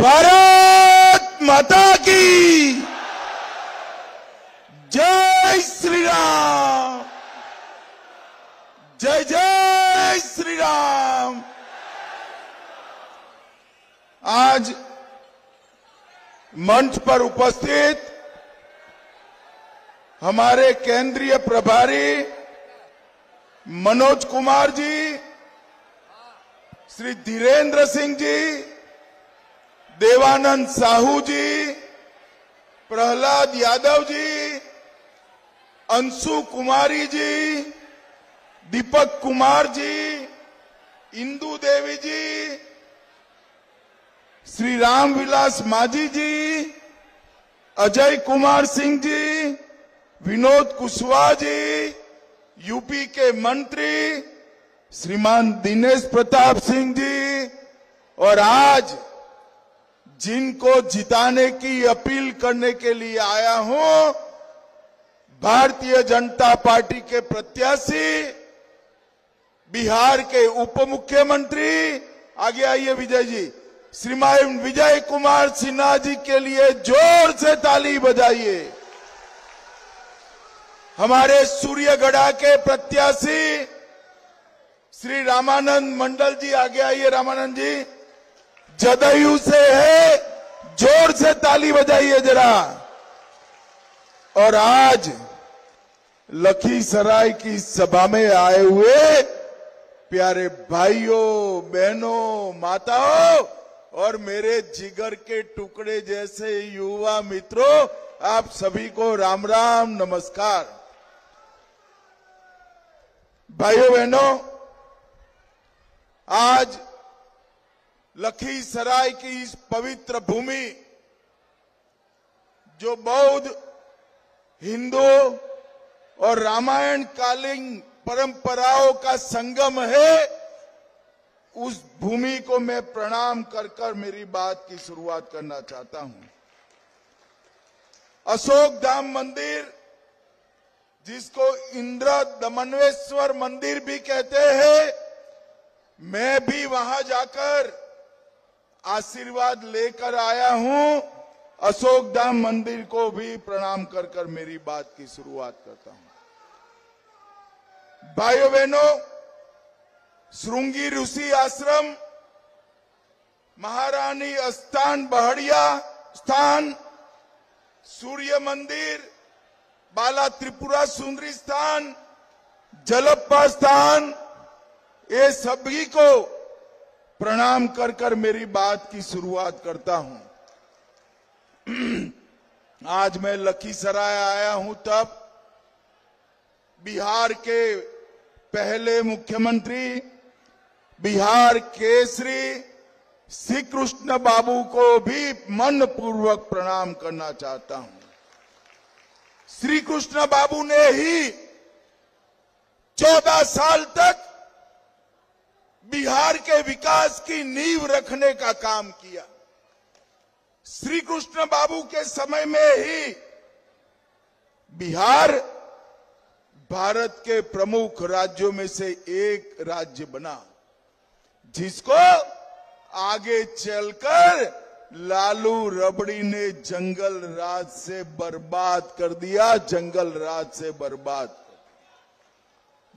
भारत माता की जय श्री राम, जय जय श्री राम। आज मंच पर उपस्थित हमारे केंद्रीय प्रभारी मनोज कुमार जी, श्री धीरेन्द्र सिंह जी, देवानंद साहू जी, प्रहलाद यादव जी, अंशु कुमारी जी, दीपक कुमार जी, इंदु देवी जी, श्री रामविलास माझी जी, अजय कुमार सिंह जी, विनोद कुशवाहा जी, यूपी के मंत्री श्रीमान दिनेश प्रताप सिंह जी, और आज जिनको जिताने की अपील करने के लिए आया हूं, भारतीय जनता पार्टी के प्रत्याशी बिहार के उप मुख्यमंत्री, आगे आइए विजय जी, श्रीमान विजय कुमार सिन्हा जी के लिए जोर से ताली बजाइए। हमारे सूर्यगढ़ा के प्रत्याशी श्री रामानंद मंडल जी, आगे आइए रामानंद जी, जदयू से है, जोर से ताली बजाइए जरा। और आज लखीसराय की सभा में आए हुए प्यारे भाइयों बहनों माताओं और मेरे जिगर के टुकड़े जैसे युवा मित्रों, आप सभी को राम राम नमस्कार। भाइयों बहनों, आज लखीसराय की इस पवित्र भूमि जो बौद्ध, हिंदू और रामायण कालीन परंपराओं का संगम है, उस भूमि को मैं प्रणाम कर कर मेरी बात की शुरुआत करना चाहता हूं। अशोक धाम मंदिर, जिसको इंद्र दमनेश्वर मंदिर भी कहते हैं, मैं भी वहां जाकर आशीर्वाद लेकर आया हूं। अशोक धाम मंदिर को भी प्रणाम कर कर मेरी बात की शुरुआत करता हूं। भाइयों बहनों, श्रृंगी ऋषि आश्रम, महारानी स्थान बहड़िया स्थान, सूर्य मंदिर, बाला त्रिपुरा सुंदरी स्थान, जलप्पा स्थान, ये सभी को प्रणाम कर कर मेरी बात की शुरुआत करता हूं। आज मैं लखीसराय आया हूं तब बिहार के पहले मुख्यमंत्री, बिहार केसरी श्री कृष्ण बाबू को भी मनपूर्वक प्रणाम करना चाहता हूं। श्री कृष्ण बाबू ने ही 14 साल तक बिहार के विकास की नींव रखने का काम किया। श्री कृष्ण बाबू के समय में ही बिहार भारत के प्रमुख राज्यों में से एक राज्य बना, जिसको आगे चलकर लालू रबड़ी ने जंगल राज से बर्बाद कर दिया, जंगल राज से बर्बाद।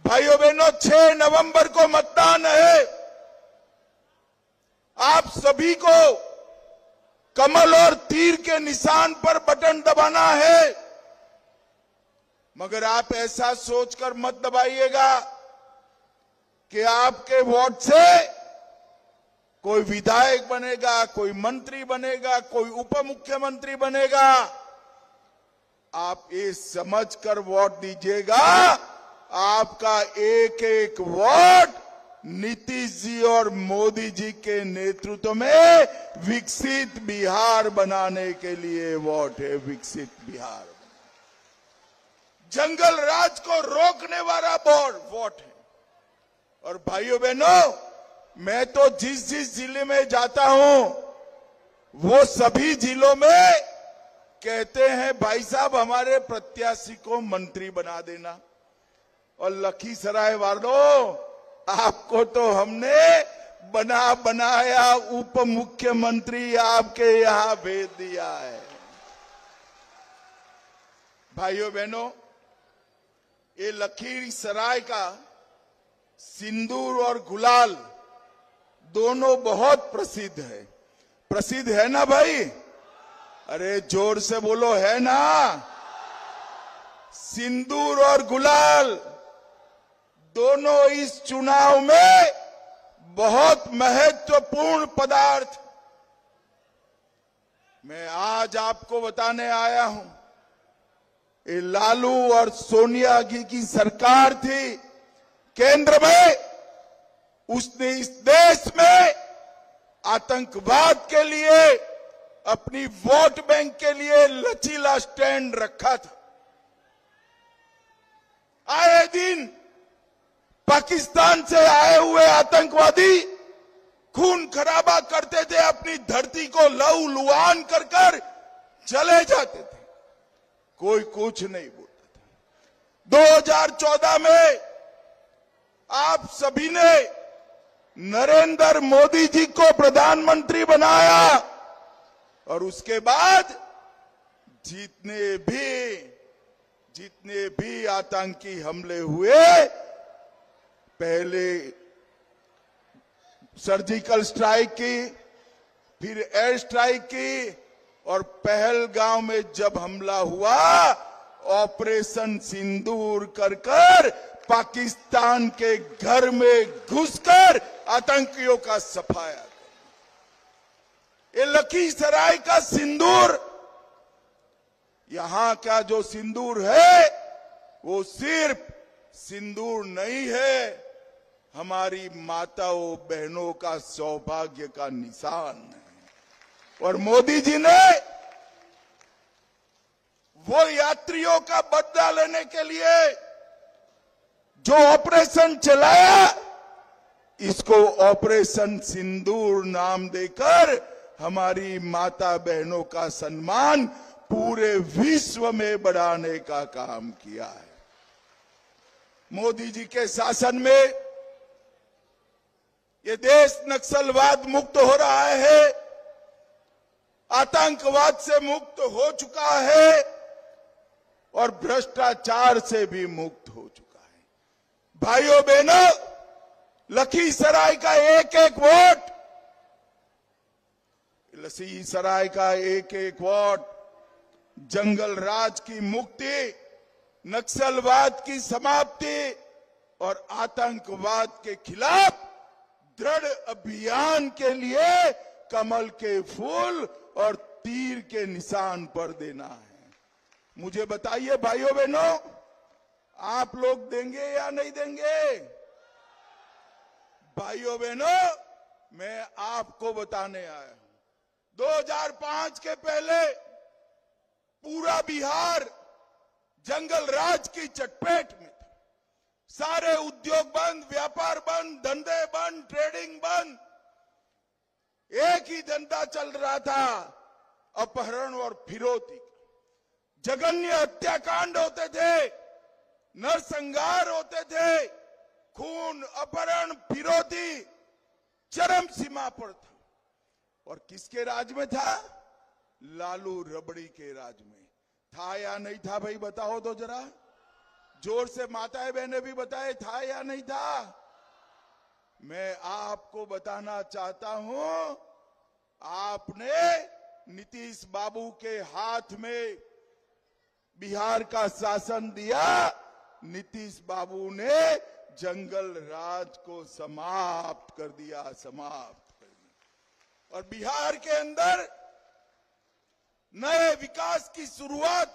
भाइयों बहनों, 6 नवंबर को मतदान है। आप सभी को कमल और तीर के निशान पर बटन दबाना है, मगर आप ऐसा सोचकर मत दबाइएगा कि आपके वोट से कोई विधायक बनेगा, कोई मंत्री बनेगा, कोई उप मुख्यमंत्री बनेगा। आप ये समझकर वोट दीजिएगा, आपका एक एक वोट नीतीश जी और मोदी जी के नेतृत्व में विकसित बिहार बनाने के लिए वोट है, विकसित बिहार। जंगल राज को रोकने वाला वोट है। और भाइयों बहनों, मैं तो जिस जिस जिले में जाता हूं, वो सभी जिलों में कहते हैं, भाई साहब हमारे प्रत्याशी को मंत्री बना देना। और लखीसराय वालों, आपको तो हमने बना बनाया उप मुख्यमंत्री आपके यहां भेज दिया है। भाइयों बहनों, ये लखीसराय का सिंदूर और गुलाल दोनों बहुत प्रसिद्ध है। प्रसिद्ध है ना भाई? अरे जोर से बोलो, है ना? सिंदूर और गुलाल दोनों इस चुनाव में बहुत महत्वपूर्ण पदार्थ। मैं आज आपको बताने आया हूं, ये लालू और सोनिया जी की सरकार थी केंद्र में, उसने इस देश में आतंकवाद के लिए, अपनी वोट बैंक के लिए लचीला स्टैंड रखा था। आए दिन पाकिस्तान से आए हुए आतंकवादी खून खराबा करते थे, अपनी धरती को लहूलुहान कर कर चले जाते थे, कोई कुछ नहीं बोलता था। 2014 में आप सभी ने नरेंद्र मोदी जी को प्रधानमंत्री बनाया और उसके बाद जितने भी आतंकी हमले हुए, पहले सर्जिकल स्ट्राइक की, फिर एयर स्ट्राइक की, और पहलगांव में जब हमला हुआ, ऑपरेशन सिंदूर कर पाकिस्तान के घर में घुसकर आतंकियों का सफाया। ये लखीसराय का सिंदूर, यहां का जो सिंदूर है वो सिर्फ सिंदूर नहीं है, हमारी माताओं बहनों का सौभाग्य का निशान है। और मोदी जी ने वो यात्रियों का बदला लेने के लिए जो ऑपरेशन चलाया, इसको ऑपरेशन सिंदूर नाम देकर हमारी माता बहनों का सम्मान पूरे विश्व में बढ़ाने का काम किया है। मोदी जी के शासन में ये देश नक्सलवाद मुक्त हो रहा है, आतंकवाद से मुक्त हो चुका है और भ्रष्टाचार से भी मुक्त हो चुका है। भाइयों बहनों, लखीसराय का एक एक वोट, लखीसराय का एक एक वोट जंगल राज की मुक्ति, नक्सलवाद की समाप्ति और आतंकवाद के खिलाफ दृढ़ अभियान के लिए कमल के फूल और तीर के निशान पर देना है। मुझे बताइए भाइयों बहनों, आप लोग देंगे या नहीं देंगे? भाइयों बहनों, मैं आपको बताने आया हूं, 2005 के पहले पूरा बिहार जंगल राज की चटपेट में था। सारे उद्योग बंद, व्यापार बंद, धंधे बंद, ट्रेडिंग बंद। एक ही धंधा चल रहा था, अपहरण और फिरौती। जघन्य हत्याकांड होते थे, नरसंहार होते थे, खून, अपहरण, फिरौती चरम सीमा पर था। और किसके राज में था? लालू रबड़ी के राज में था या नहीं था? भाई बताओ तो जरा, जोर से माताएं बहनें भी बताए, था या नहीं था? मैं आपको बताना चाहता हूं, आपने नीतीश बाबू के हाथ में बिहार का शासन दिया, नीतीश बाबू ने जंगल राज को समाप्त कर दिया, समाप्त कर दिया। और बिहार के अंदर नए विकास की शुरुआत।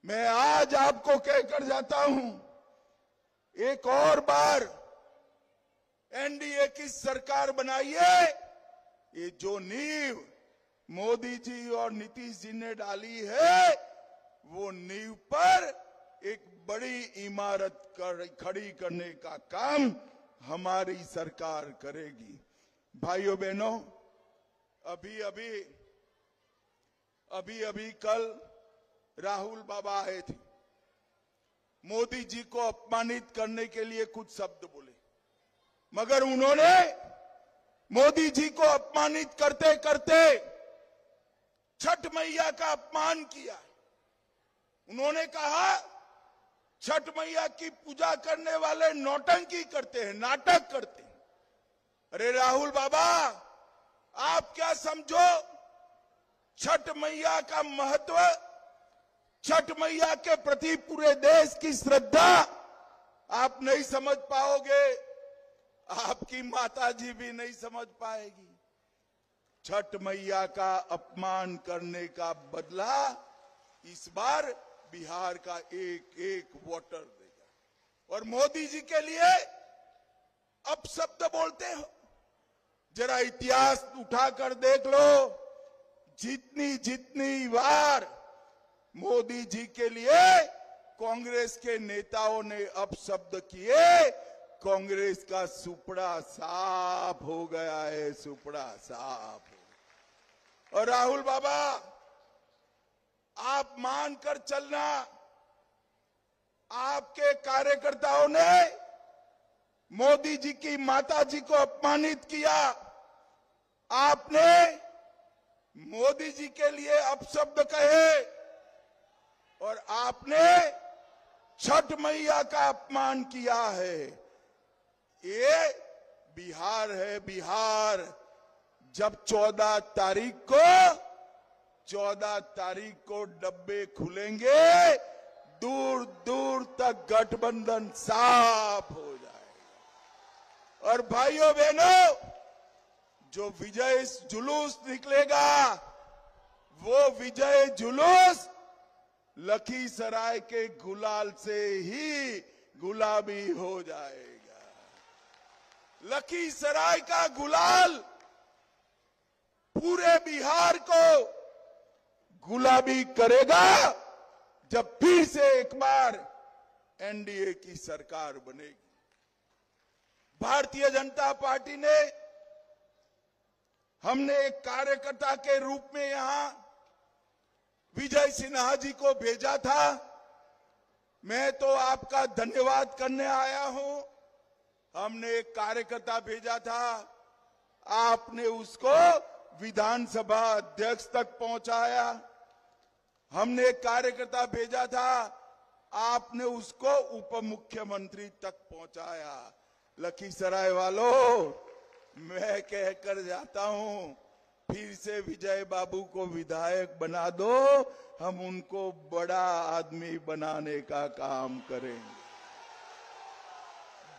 मैं आज आपको कहकर जाता हूं, एक और बार एनडीए की सरकार बनाइए। ये जो नींव मोदी जी और नीतीश जी ने डाली है, वो नींव पर एक बड़ी इमारत खड़ी करने का काम हमारी सरकार करेगी। भाइयों बहनों, अभी कल राहुल बाबा आए थे, मोदी जी को अपमानित करने के लिए कुछ शब्द बोले। मगर उन्होंने मोदी जी को अपमानित करते करते छठ मैया का अपमान किया। उन्होंने कहा छठ मैया की पूजा करने वाले नौटंकी करते हैं, नाटक करते हैं। अरे राहुल बाबा, आप क्या समझो छठ मैया का महत्व, छठ मैया के प्रति पूरे देश की श्रद्धा आप नहीं समझ पाओगे, आपकी माता जी भी नहीं समझ पाएगी। छठ मैया का अपमान करने का बदला इस बार बिहार का एक एक वोटर देगा। और मोदी जी के लिए अपशब्द बोलते हो, जरा इतिहास उठाकर देख लो, जितनी जितनी बार मोदी जी के लिए कांग्रेस के नेताओं ने अपशब्द किए, कांग्रेस का सुपड़ा साफ हो गया है, सुपड़ा साफ हो। और राहुल बाबा, आप मानकर चलना, आपके कार्यकर्ताओं ने मोदी जी की माता जी को अपमानित किया, आपने मोदी जी के लिए अपशब्द कहे और आपने छठ मैया का अपमान किया है। ये बिहार है, बिहार। जब 14 तारीख को डब्बे खुलेंगे, दूर दूर तक गठबंधन साफ हो जाएगा। और भाइयों बहनों, जो विजय जुलूस निकलेगा, वो विजय जुलूस लखीसराय के गुलाल से ही गुलाबी हो जाएगा। लखीसराय का गुलाल पूरे बिहार को गुलाबी करेगा जब फिर से एक बार एनडीए की सरकार बनेगी। भारतीय जनता पार्टी ने, हमने एक कार्यकर्ता के रूप में यहां विजय सिन्हा जी को भेजा था। मैं तो आपका धन्यवाद करने आया हूं। हमने एक कार्यकर्ता भेजा था, आपने उसको विधानसभा अध्यक्ष तक पहुंचाया। हमने एक कार्यकर्ता भेजा था, आपने उसको उप मुख्यमंत्री तक पहुंचाया। लखीसराय वालों, मैं कहकर जाता हूं, फिर से विजय बाबू को विधायक बना दो, हम उनको बड़ा आदमी बनाने का काम करेंगे।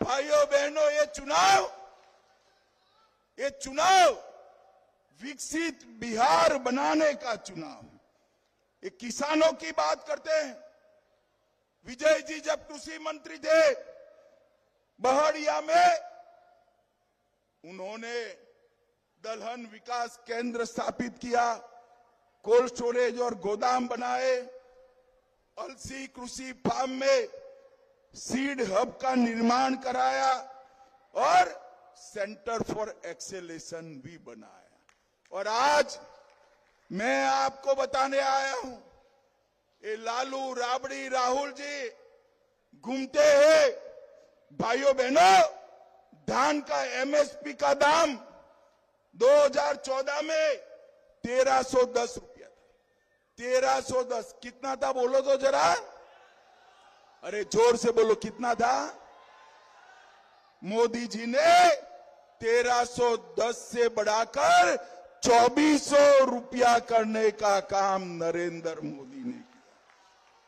भाइयों बहनों, ये चुनाव विकसित बिहार बनाने का चुनाव। ये किसानों की बात करते हैं। विजय जी जब कृषि मंत्री थे, बहड़िया में उन्होंने दलहन विकास केंद्र स्थापित किया, कोल्ड स्टोरेज और गोदाम बनाए, अलसी कृषि फार्म में सीड हब का निर्माण कराया और सेंटर फॉर एक्सेलेशन भी बनाया। और आज मैं आपको बताने आया हूं, ये लालू राबड़ी राहुल जी घूमते हैं। भाइयों बहनों, धान का एमएसपी का दाम 2014 में 1310 रुपया था। 1310 कितना था बोलो तो जरा, अरे जोर से बोलो, कितना था? मोदी जी ने 1310 से बढ़ाकर 2400 रुपया करने का काम नरेंद्र मोदी ने किया।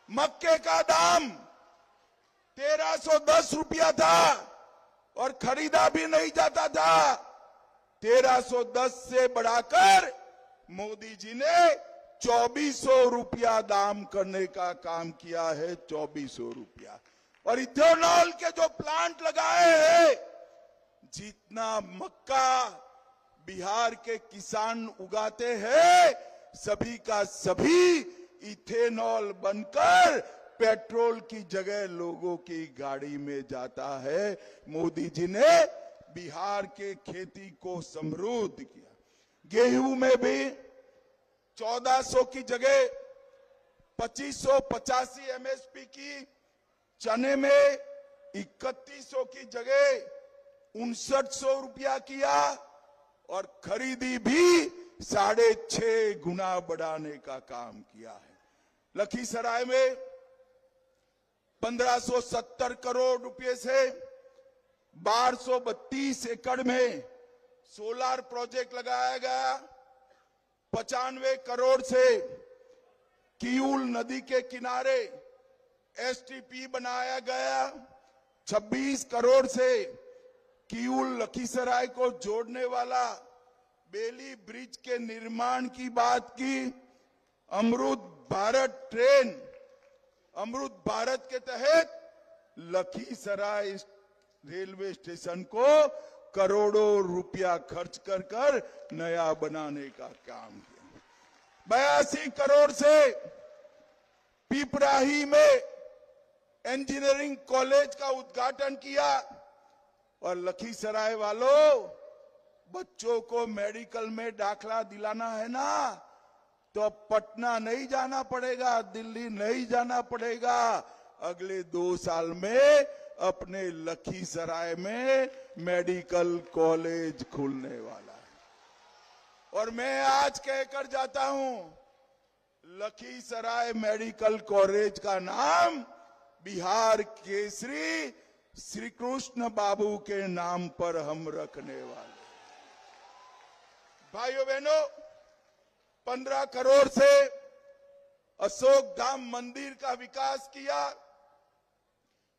मक्के का दाम 1310 रुपया था और खरीदा भी नहीं जाता था। 1310 से बढ़ाकर मोदी जी ने 2400 रुपया दाम करने का काम किया है, 2400 रुपया। और इथेनॉल के जो प्लांट लगाए हैं, जितना मक्का बिहार के किसान उगाते हैं, सभी का सभी इथेनॉल बनकर पेट्रोल की जगह लोगों की गाड़ी में जाता है। मोदी जी ने बिहार के खेती को समृद्ध किया। गेहूं में भी 1400 की जगह 2585 एमएसपी की, चने में 3100 की जगह ₹6900 रुपया किया और खरीदी भी 6.5 गुना बढ़ाने का काम किया है। लखीसराय में 1570 करोड़ रुपए से 1232 एकड़ में सोलार प्रोजेक्ट लगाया गया। 95 करोड़ से किऊल नदी के किनारे एसटीपी बनाया गया। 26 करोड़ से किऊल लखीसराय को जोड़ने वाला बेली ब्रिज के निर्माण की बात की। अमृत भारत ट्रेन, अमृत भारत के तहत लखीसराय रेलवे स्टेशन को करोड़ों रुपया खर्च कर नया बनाने का काम किया। 82 करोड़ से पिपराही में इंजीनियरिंग कॉलेज का उद्घाटन किया। और लखीसराय वालों, बच्चों को मेडिकल में दाखला दिलाना है ना, तो अब पटना नहीं जाना पड़ेगा, दिल्ली नहीं जाना पड़ेगा। अगले 2 साल में अपने लखीसराय में मेडिकल कॉलेज खुलने वाला है। और मैं आज कहकर जाता हूं, लखीसराय मेडिकल कॉलेज का नाम बिहार केसरी श्री कृष्ण बाबू के नाम पर हम रखने वाले। भाइयों बहनों, 15 करोड़ से अशोक धाम मंदिर का विकास किया।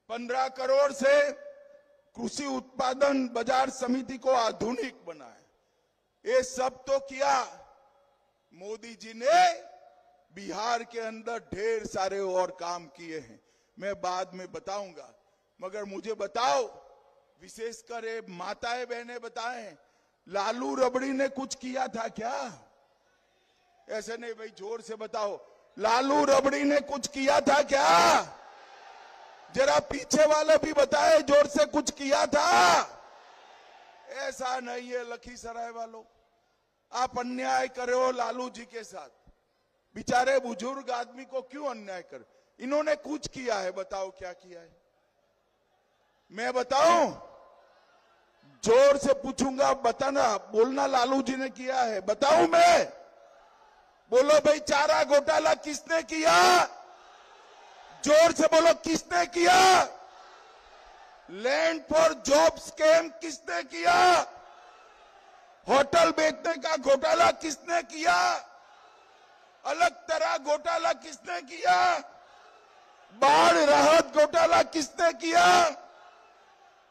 15 करोड़ से कृषि उत्पादन बाजार समिति को आधुनिक बनाया। ये सब तो किया। मोदी जी ने बिहार के अंदर ढेर सारे और काम किए हैं, मैं बाद में बताऊंगा। मगर मुझे बताओ, विशेषकर ये माताएं बहनें बताएं, लालू रबड़ी ने कुछ किया था क्या? ऐसे नहीं भाई, जोर से बताओ, लालू रबड़ी ने कुछ किया था क्या? जरा पीछे वाले भी बताए, जोर से कुछ किया था? ऐसा नहीं है लखीसराय वालों, आप अन्याय करे हो लालू जी के साथ। बेचारे बुजुर्ग आदमी को क्यों अन्याय कर? इन्होंने कुछ किया है, बताओ क्या किया है? मैं बताऊं? जोर से पूछूंगा, बताना, बोलना लालू जी ने किया है, बताऊं मैं? बोलो भाई, चारा घोटाला किसने किया? जोर से बोलो, किसने किया? लैंड फॉर जॉब स्कैम किसने किया? होटल बेचने का घोटाला किसने किया? अलग तरह घोटाला किसने किया? बाढ़ राहत घोटाला किसने किया?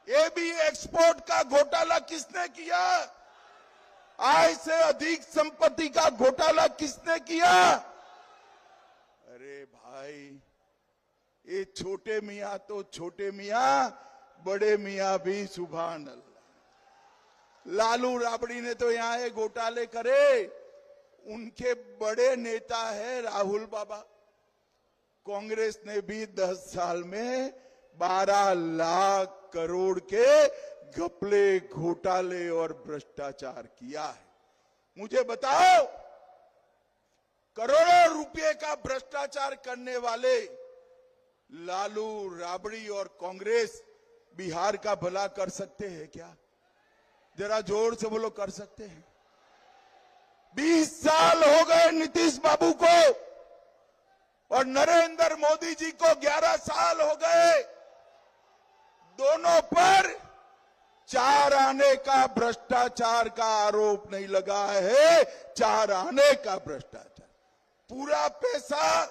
एबी एक्सपोर्ट का घोटाला किसने किया? आय से अधिक संपत्ति का घोटाला किसने किया? अरे भाई, ये छोटे मियां तो छोटे मियां, बड़े मियां भी सुभान अल्लाह। लालू राबड़ी ने तो यहां ये घोटाले करे, उनके बड़े नेता है राहुल बाबा। कांग्रेस ने भी 10 साल में 12 लाख करोड़ के घपले, घोटाले और भ्रष्टाचार किया है। मुझे बताओ, करोड़ों रुपए का भ्रष्टाचार करने वाले लालू राबड़ी और कांग्रेस बिहार का भला कर सकते हैं क्या? जरा जोर से बोलो, कर सकते हैं? 20 साल हो गए नीतीश बाबू को और नरेंद्र मोदी जी को 11 साल हो गए। दोनों पर 4 आने का भ्रष्टाचार का आरोप नहीं लगा है, 4 आने का भ्रष्टाचार। पूरा पैसा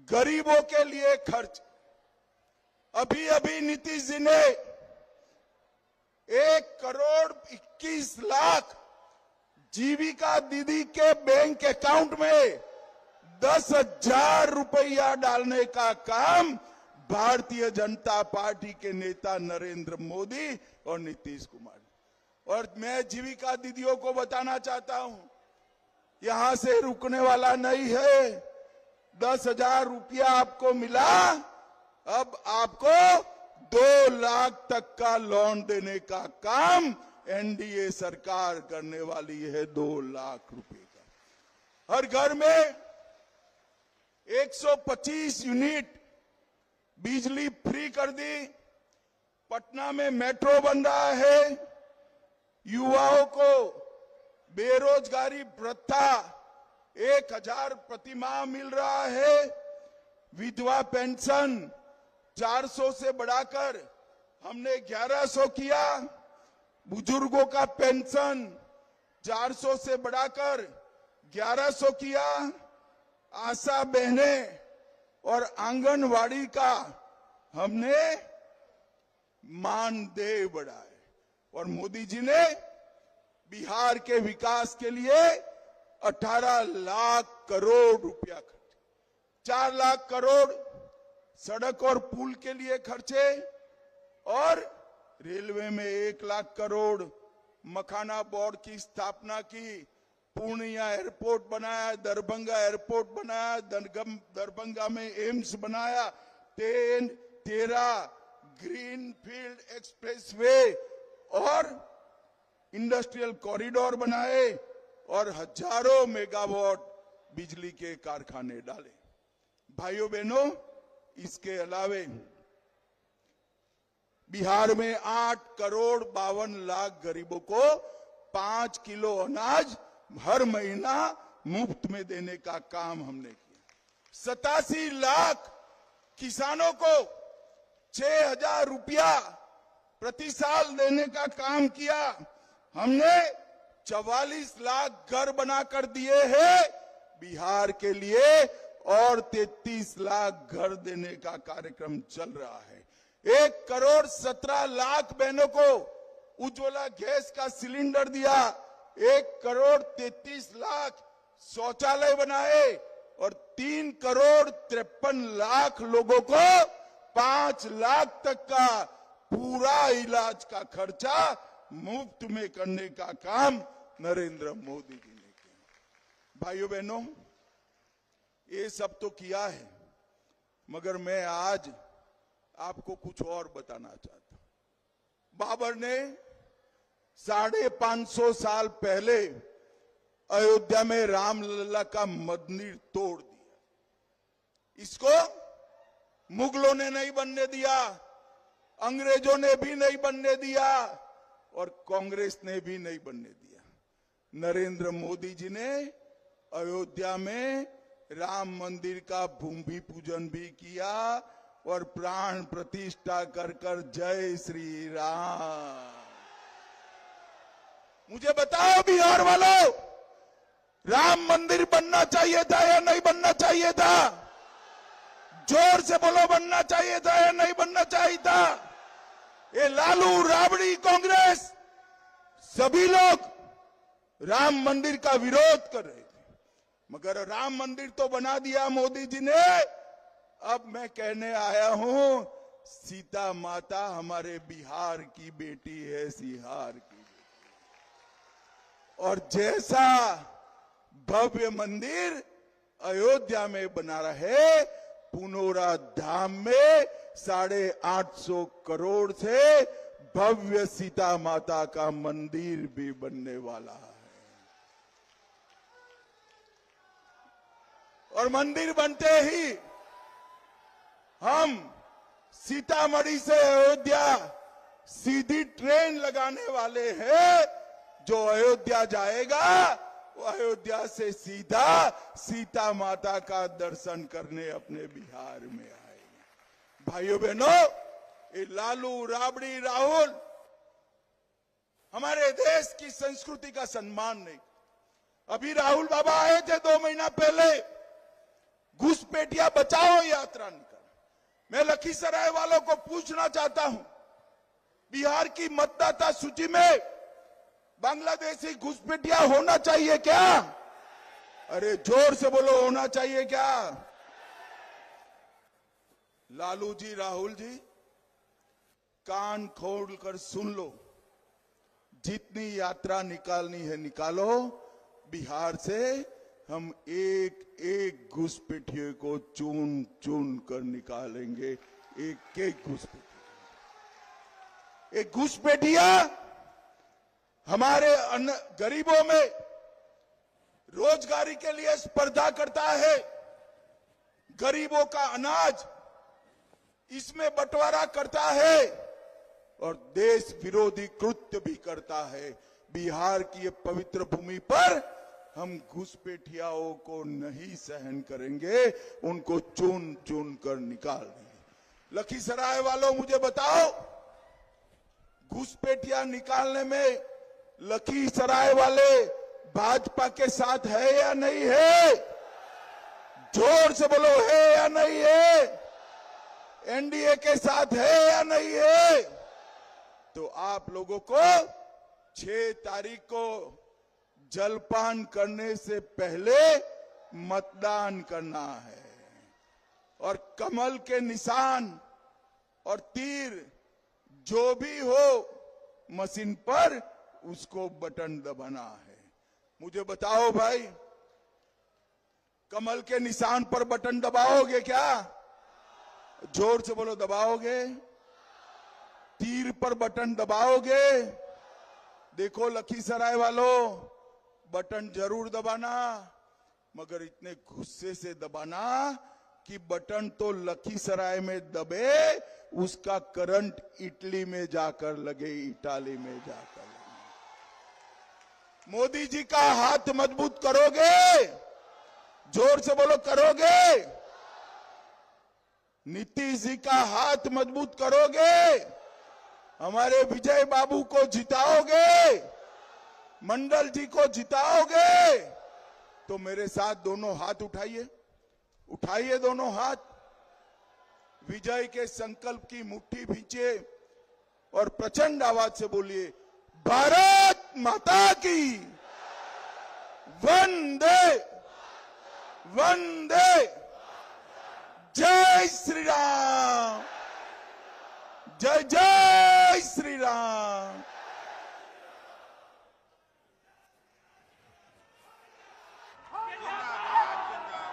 गरीबों के लिए खर्च। अभी अभी नीतीश जी ने 1 करोड़ 21 लाख जीविका दीदी के बैंक अकाउंट में 10,000 रुपया डालने का काम भारतीय जनता पार्टी के नेता नरेंद्र मोदी और नीतीश कुमार। और मैं जीविका दीदियों को बताना चाहता हूं, यहां से रुकने वाला नहीं है। 10,000 रुपया आपको मिला, अब आपको 2 लाख तक का लोन देने का काम एनडीए सरकार करने वाली है। 2 लाख रुपए का। हर घर में 125 यूनिट बिजली फ्री कर दी। पटना में मेट्रो बन रहा है, युवाओं को बेरोजगारी भत्ता 1000 प्रतिमाह मिल रहा है, विधवा पेंशन 400 से बढ़ाकर हमने 1100 किया, बुजुर्गों का पेंशन 400 से बढ़ाकर 1100 किया, आशा बहनें और आंगनवाड़ी का हमने मानदेय बढ़ाए। और मोदी जी ने बिहार के विकास के लिए 18 लाख करोड़ रुपया खर्चे, 4 लाख करोड़ सड़क और पुल के लिए खर्चे, और रेलवे में 1 लाख करोड़, मखाना बोर्ड की स्थापना की, पूर्णिया एयरपोर्ट बनाया, दरभंगा एयरपोर्ट बनाया, दरभंगा में एम्स बनाया, 13 ग्रीन फील्ड एक्सप्रेसवे और इंडस्ट्रियल कॉरिडोर बनाए, और हजारों मेगावाट बिजली के कारखाने डाले। भाइयों बहनों, इसके अलावे बिहार में 8 करोड़ 52 लाख गरीबों को 5 किलो अनाज हर महीना मुफ्त में देने का काम हमने किया। 87 लाख किसानों को 6000 रुपया प्रति साल देने का काम किया। हमने 44 लाख घर बनाकर दिए हैं बिहार के लिए, और 33 लाख घर देने का कार्यक्रम चल रहा है। 1 करोड़ 17 लाख बहनों को उज्ज्वला गैस का सिलेंडर दिया, 1 करोड़ 33 लाख शौचालय बनाए, और 3 करोड़ 53 लाख लोगों को 5 लाख तक का पूरा इलाज का खर्चा मुफ्त में करने का काम नरेंद्र मोदी जी ने किया। भाइयों बहनों, ये सब तो किया है, मगर मैं आज आपको कुछ और बताना चाहता हूं। बाबर ने 550 साल पहले अयोध्या में रामलला का मंदिर तोड़ दिया। इसको मुगलों ने नहीं बनने दिया, अंग्रेजों ने भी नहीं बनने दिया, और कांग्रेस ने भी नहीं बनने दिया। नरेंद्र मोदी जी ने अयोध्या में राम मंदिर का भूमि पूजन भी किया और प्राण प्रतिष्ठा कर कर जय श्री राम। मुझे बताओ बिहार वालों, राम मंदिर बनना चाहिए था या नहीं बनना चाहिए था? जोर से बोलो, बनना चाहिए था या नहीं बनना चाहिए था? ये लालू राबड़ी कांग्रेस सभी लोग राम मंदिर का विरोध कर रहे थे, मगर राम मंदिर तो बना दिया मोदी जी ने। अब मैं कहने आया हूं, सीता माता हमारे बिहार की बेटी है, सिहार की बेटी, और जैसा भव्य मंदिर अयोध्या में बना रहे, पुनौरा धाम में 850 करोड़ से भव्य सीता माता का मंदिर भी बनने वाला है। और मंदिर बनते ही हम सीतामढ़ी से अयोध्या सीधी ट्रेन लगाने वाले हैं। जो अयोध्या जाएगा वो अयोध्या से सीधा सीता माता का दर्शन करने अपने बिहार में आएगा। भाइयों बहनों, ये लालू राबड़ी राहुल हमारे देश की संस्कृति का सम्मान नहीं। अभी राहुल बाबा आए थे 2 महीना पहले, घुसपैठिया बचाओ यात्रा निकाल। मैं लखीसराय वालों को पूछना चाहता हूं, बिहार की मतदाता सूची में बांग्लादेशी घुसपैठिया होना चाहिए क्या? अरे जोर से बोलो, होना चाहिए क्या? लालू जी, राहुल जी, कान खोल कर सुन लो, जितनी यात्रा निकालनी है निकालो। बिहार से हम एक एक घुसपैठिए को चुन चुन कर निकालेंगे, एक एक घुसपैठिया। एक घुसपैठिया हमारे गरीबों में रोजगारी के लिए स्पर्धा करता है, गरीबों का अनाज इसमें बंटवारा करता है, और देश विरोधी कृत्य भी करता है। बिहार की ये पवित्र भूमि पर हम घुसपैठियाओं को नहीं सहन करेंगे, उनको चुन चुन कर निकाल देंगे। लखीसराय वालों मुझे बताओ, घुसपैठिया निकालने में लखीसराय वाले भाजपा के साथ है या नहीं है? जोर से बोलो, है या नहीं है? एनडीए के साथ है या नहीं है? तो आप लोगों को 6 तारीख को जलपान करने से पहले मतदान करना है और कमल के निशान और तीर जो भी हो मशीन पर उसको बटन दबाना है। मुझे बताओ भाई, कमल के निशान पर बटन दबाओगे क्या? जोर से बोलो, दबाओगे? तीर पर बटन दबाओगे? देखो लखीसराय वालों, बटन जरूर दबाना, मगर इतने गुस्से से दबाना कि बटन तो लखीसराय में दबे, उसका करंट इटली में जाकर लगे, इटाली में जाकर लगे। मोदी जी का हाथ मजबूत करोगे? जोर से बोलो, करोगे? नीतीश जी का हाथ मजबूत करोगे? हमारे विजय बाबू को जिताओगे? मंडल जी को जिताओगे? तो मेरे साथ दोनों हाथ उठाइए, उठाइए दोनों हाथ, विजय के संकल्प की मुट्ठी भींचे और प्रचंड आवाज से बोलिए, भारत माता की वंदे वंदे, जय श्री राम, जय जय